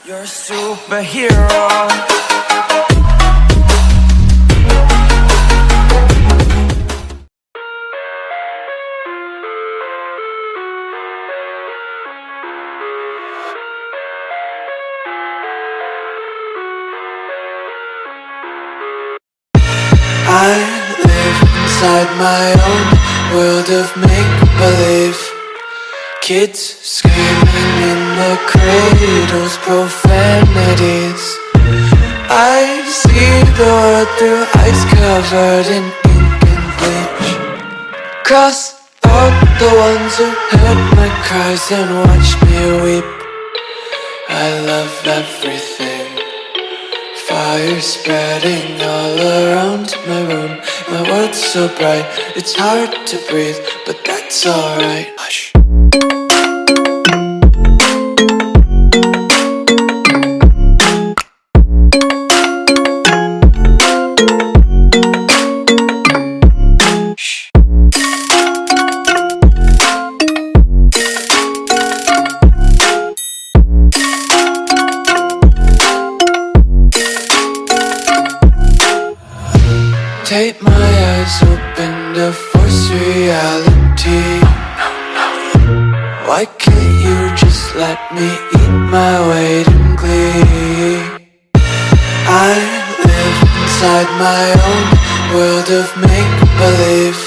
You're a superhero. I live inside my own world of make-believe. Kids screaming in the cradles, profanities. I see the world through eyes covered in ink and bleach. Cross out the ones who heard my cries and watched me weep. I love everything. Fire spreading all around my room. My world's so bright, it's hard to breathe, but that's alright. Hush. Tape my eyes open to force reality. Why can't you just let me eat my weight in glee? I live inside my own world of make-believe.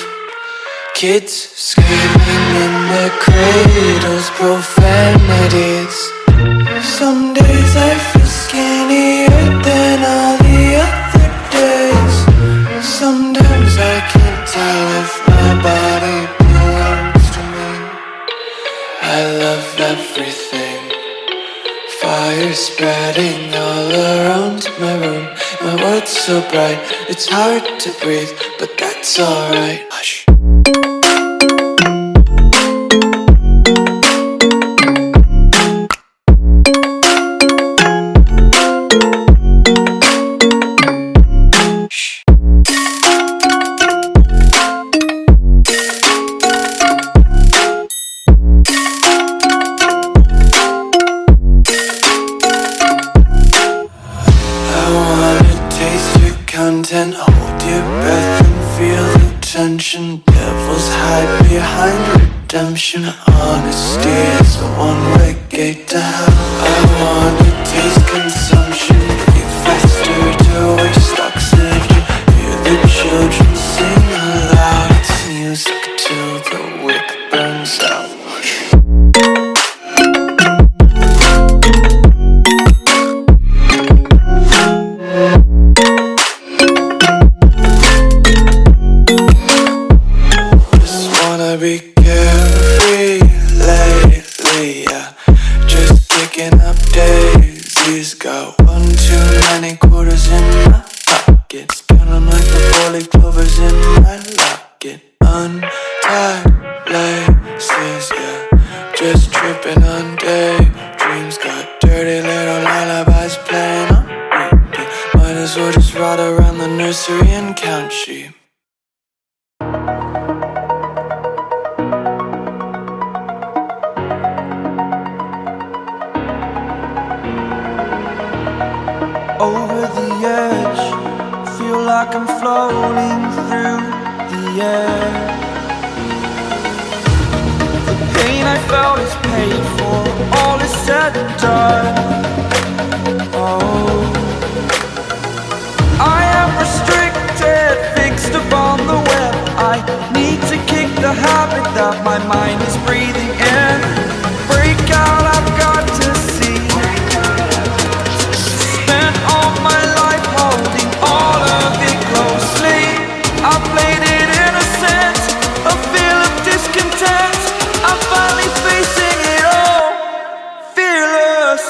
Kids screaming in their cradles, profanities. Some days I feel skinnier than all the other days. Sometimes I can't tell if my body belongs to me. I love everything. Fire spreading all around my room. My world's so bright, it's hard to breathe, but that's alright. Hush. Content, hold your breath and feel the tension. Devils hide behind redemption. Honesty is a one-way gate to hell. I wanna taste consumption. Breathe faster to waste oxygen. Hear the children sing aloud. It's music till the wick burns out. Be carefree lately, yeah. Just picking up daisies. Got one too many quarters in my pockets. Count 'em like the 4-leaf clovers in my locket. Untied laces, yeah. Just tripping on daydreams. Got dirty little lullabies playing on repeat. Might as well just ride around the nursery and count sheep. Over the edge, feel like I'm floating through the air. The pain I felt is paid for, all is said and done. Oh, I am restricted, fixed upon the web. I need to kick the habit that my mind is breathing in. Break out, I've got to see. Spent all my life holding all of it closely. I played it innocent, a feel of discontent. I'm finally facing it all, fearless.